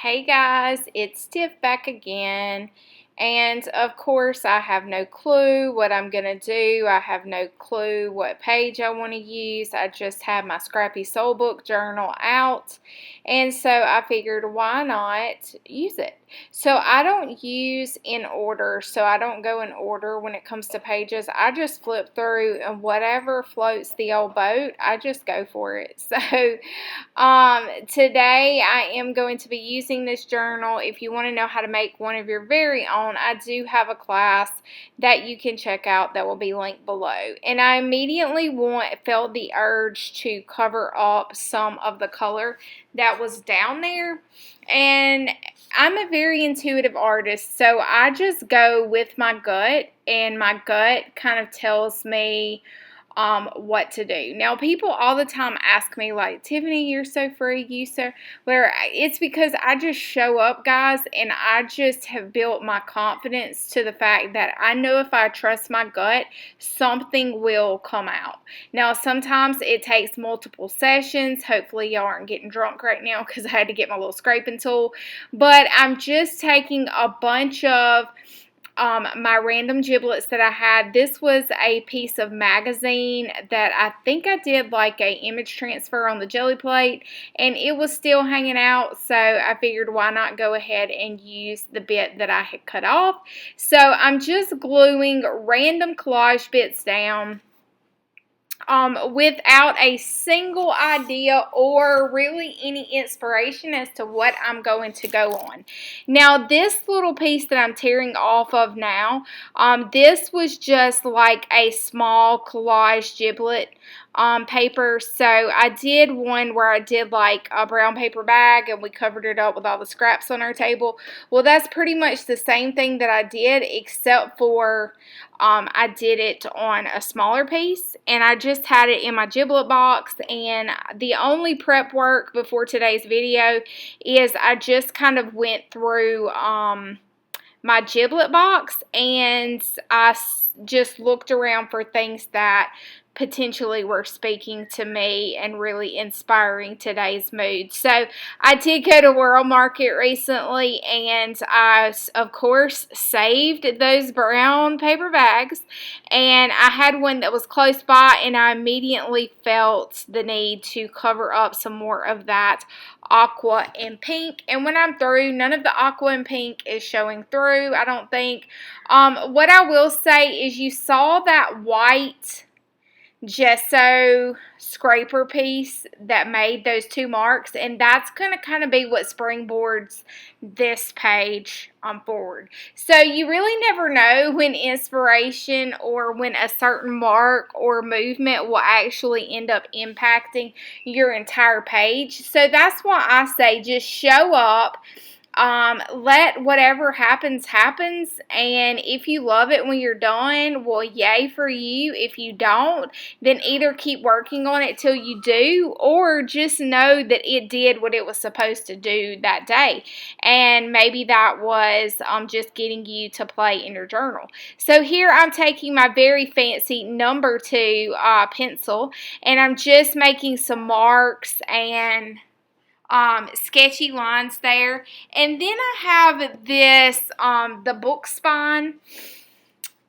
Hey guys, it's Tiff back again, and of course I have no clue what I'm gonna do. I have no clue what page I want to use. I just have my scrappy soul book journal out, and so I figured why not use it. So I don't use in order, so I don't go in order when it comes to pages. I just flip through, and whatever floats the old boat, I just go for it. So today I am going to be using this journal. If you want to know how to make one of your very own, I do have a class that you can check out that will be linked below. And I immediately felt the urge to cover up some of the color that was down there. And I'm a very intuitive artist, so I just go with my gut, and my gut kind of tells me what to do. Now, people all the time ask me, like, Tiffany, you're so free, where it's because I just show up, guys, and I just have built my confidence to the fact that I know if I trust my gut, something will come out. Now, sometimes it takes multiple sessions. Hopefully, y'all aren't getting drunk right now because I had to get my little scraping tool, but I'm just taking a bunch of my random giblets that I had. This was a piece of magazine that I think I did like a image transfer on the jelly plate, and it was still hanging out, so I figured why not go ahead and use the bit that I had cut off. So I'm just gluing random collage bits down without a single idea or really any inspiration as to what I'm going to go on. Now, this little piece that I'm tearing off of now, this was just like a small collage giblet paper. So I did one where I did like a brown paper bag and we covered it up with all the scraps on our table. Well, that's pretty much the same thing that I did, except for I did it on a smaller piece, and I just had it in my giblet box. And the only prep work before today's video is I just kind of went through my giblet box, and I just looked around for things that potentially were speaking to me and really inspiring today's mood. So I did go to World Market recently, and I, of course, saved those brown paper bags, and I had one that was close by, and I immediately felt the need to cover up some more of that aqua and pink. And when I'm through, none of the aqua and pink is showing through, I don't think. What I will say is, you saw that white gesso scraper piece that made those two marks, and that's going to kind of be what springboards this page forward. So you really never know when inspiration or when a certain mark or movement will actually end up impacting your entire page. So that's why I say just show up. Let whatever happens, and if you love it when you're done, well, yay for you. If you don't, then either keep working on it till you do, or just know that it did what it was supposed to do that day, and maybe that was just getting you to play in your journal. So here I'm taking my very fancy number 2 pencil, and I'm just making some marks and sketchy lines there. And then I have this the book spine,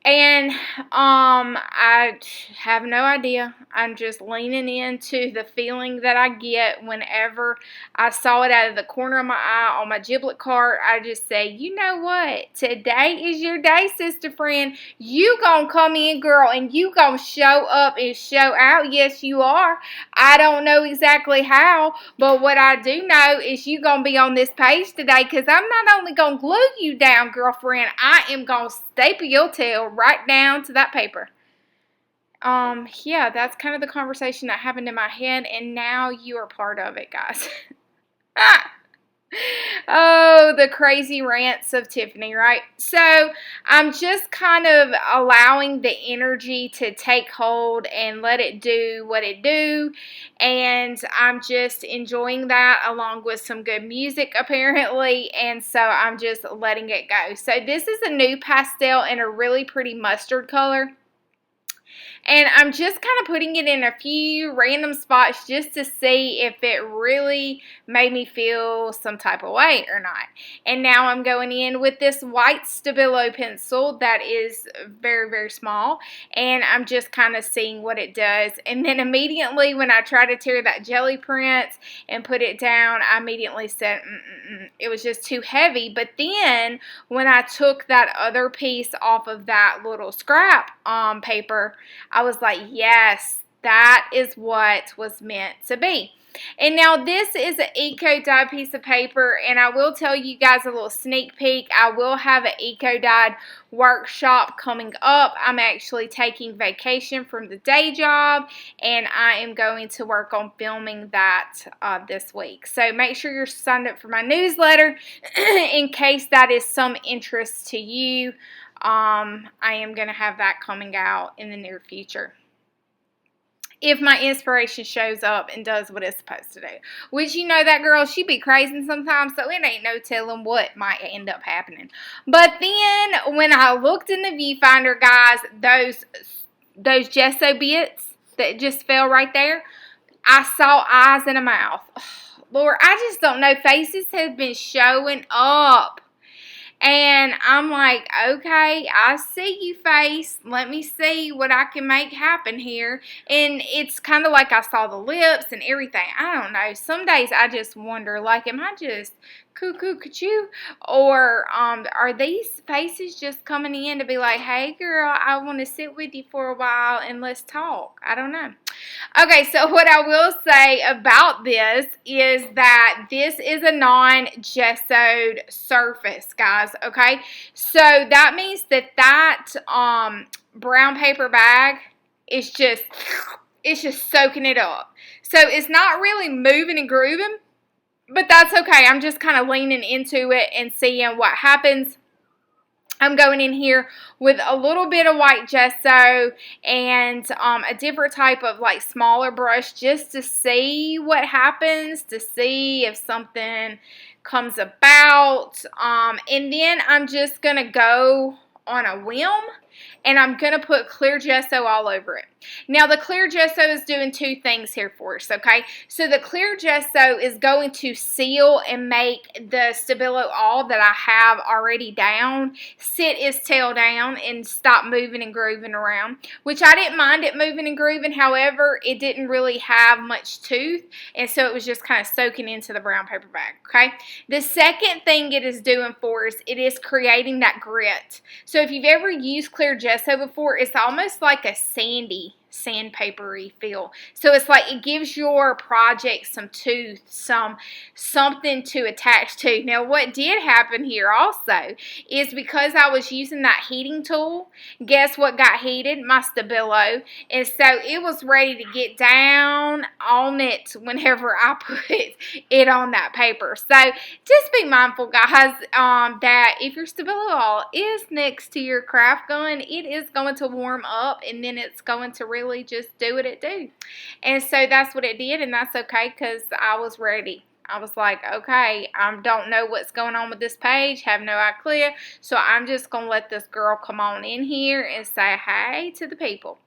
and I have no idea. I'm just leaning into the feeling that I get whenever I saw it out of the corner of my eye on my giblet card. I just say, you know what? Today is your day, sister friend. You gonna come in, girl, and you gonna show up and show out. Yes, you are. I don't know exactly how, but what I do know is you gonna be on this page today, because I'm not only gonna glue you down, girlfriend, I am gonna staple your tail right down to that paper. Yeah, that's kind of the conversation that happened in my head, and now you are part of it, guys. Oh, the crazy rants of Tiffany, right? So I'm just kind of allowing the energy to take hold and let it do what it do, and I'm just enjoying that along with some good music apparently, and so I'm just letting it go. So this is a new pastel in a really pretty mustard color. And I'm just kind of putting it in a few random spots just to see if it really made me feel some type of way or not. And now I'm going in with this white Stabilo pencil that is very, very small. And I'm just kind of seeing what it does. And then immediately when I try to tear that jelly print and put it down, I immediately said, it was just too heavy. But then when I took that other piece off of that little scrap paper, I was like, yes, that is what was meant to be. And now this is an eco dyed piece of paper, and I will tell you guys a little sneak peek. I will have an eco dyed workshop coming up. I'm actually taking vacation from the day job, and I am going to work on filming that this week. So make sure you're signed up for my newsletter in case that is some interest to you. I am going to have that coming out in the near future, if my inspiration shows up and does what it's supposed to do. Which, you know, that girl, she be crazy sometimes, so it ain't no telling what might end up happening. But then, when I looked in the viewfinder, guys, those gesso bits that just fell right there, I saw eyes and a mouth. Lord, I just don't know. Faces have been showing up. And I'm like, okay, I see you, face. Let me see what I can make happen here. And it's kind of like I saw the lips and everything. I don't know. Some days I just wonder, like, am I just cuckoo? Or are these faces just coming in to be like, hey, girl, I want to sit with you for a while and let's talk? I don't know. Okay, so what I will say about this is that this is a non-gessoed surface, guys, okay? So that means that brown paper bag is just, it's just soaking it up. So it's not really moving and grooving, but that's okay. I'm just kind of leaning into it and seeing what happens. I'm going in here with a little bit of white gesso and a different type of like smaller brush just to see what happens, to see if something comes about. And then I'm just going to go on a whim and I'm going to put clear gesso all over it. Now, the clear gesso is doing two things here for us, okay? So, the clear gesso is going to seal and make the Stabilo all that I have already down sit its tail down and stop moving and grooving around, which I didn't mind it moving and grooving. However, it didn't really have much tooth, and so it was just kind of soaking into the brown paper bag, okay? The second thing it is doing for us, it is creating that grit. So, if you've ever used clear gesso before, it's almost like a sandpapery feel. So it's like it gives your project some tooth, something to attach to. Now, what did happen here also is because I was using that heating tool, guess what got heated? My Stabilo. And so it was ready to get down on it whenever I put it on that paper. So just be mindful, guys, that if your Stabilo is next to your craft gun, it is going to warm up and then it's going to really just do what it do. And so that's what it did, and that's okay because I was ready. I was like, okay, I don't know what's going on with this page, have no idea, so I'm just going to let this girl come on in here and say hey to the people.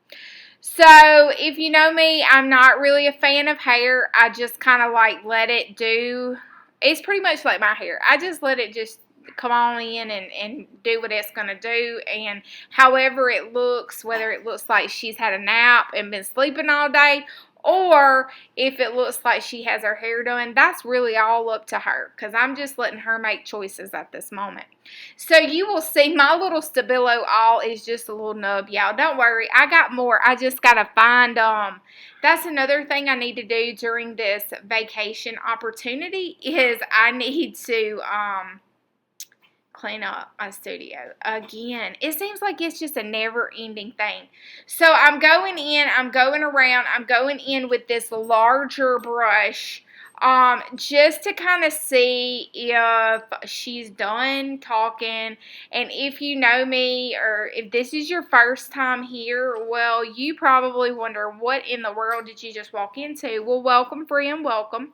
So, if you know me, I'm not really a fan of hair. I just kind of like let it do, it's pretty much like my hair. I just let it just come on in and do what it's going to do, and however it looks, whether it looks like she's had a nap and been sleeping all day, or if it looks like she has her hair done, that's really all up to her, because I'm just letting her make choices at this moment. So you will see my little Stabilo all is just a little nub, y'all. Don't worry, I got more. I just got to find, that's another thing I need to do during this vacation opportunity is I need to, clean up my studio again. It seems like it's just a never-ending thing. So I'm going in, I'm going around, I'm going in with this larger brush just to kind of see if she's done talking. And if you know me, or if this is your first time here, well, you probably wonder, what in the world did you just walk into? Well, welcome, friend, welcome.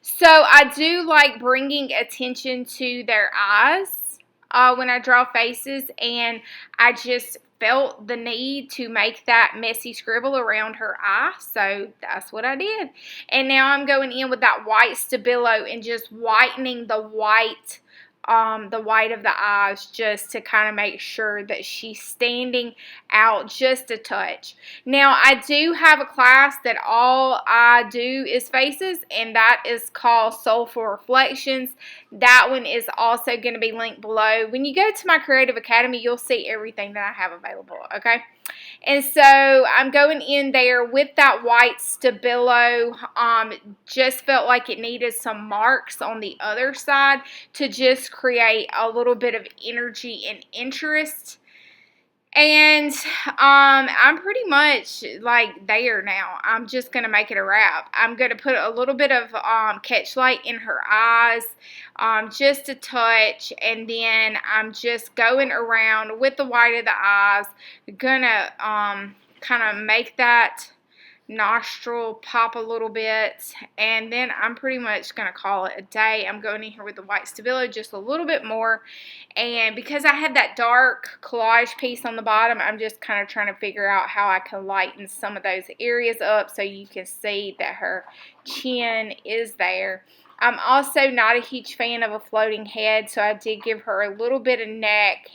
So I do like bringing attention to their eyes when I draw faces, and I just felt the need to make that messy scribble around her eye, so that's what I did. And now I'm going in with that white Stabilo and just whitening the white of the eyes, just to kind of make sure that she's standing out just a touch. Now, I do have a class that all I do is faces, and that is called Soulful Reflections. That one is also going to be linked below. When you go to my Creative Academy, you'll see everything that I have available, okay? And so I'm going in there with that white Stabilo. Just felt like it needed some marks on the other side to just create a little bit of energy and interest. And I'm pretty much like there now. I'm just going to make it a wrap. I'm going to put a little bit of catch light in her eyes, just a touch, and then I'm just going around with the white of the eyes. Going to kind of make that nostril pop a little bit, and then I'm pretty much going to call it a day. I'm going in here with the white Stabilo just a little bit more, and because I had that dark collage piece on the bottom, I'm just kind of trying to figure out how I can lighten some of those areas up so you can see that her chin is there. I'm also not a huge fan of a floating head, so I did give her a little bit of neck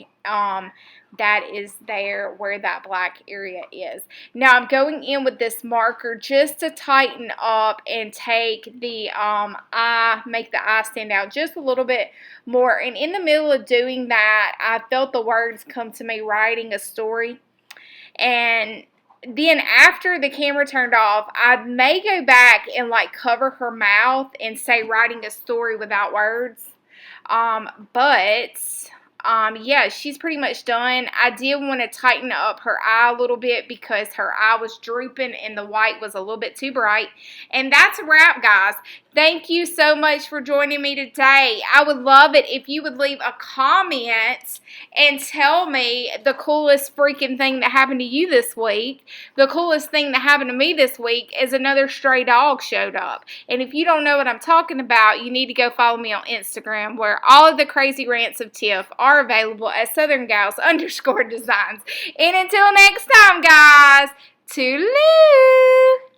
that is there where that black area is. Now I'm going in with this marker just to tighten up and take the eye, make the eye stand out just a little bit more. And in the middle of doing that, I felt the words come to me, writing a story. And then after the camera turned off, I may go back and like cover her mouth and say writing a story without words. Yeah, she's pretty much done. I did want to tighten up her eye a little bit because her eye was drooping and the white was a little bit too bright. And that's a wrap, guys. Thank you so much for joining me today. I would love it if you would leave a comment and tell me the coolest freaking thing that happened to you this week. The coolest thing that happened to me this week is another stray dog showed up. And if you don't know what I'm talking about, you need to go follow me on Instagram, where all of the crazy rants of Tiff are available at SouthernGals_designs. And until next time, guys, toodaloo!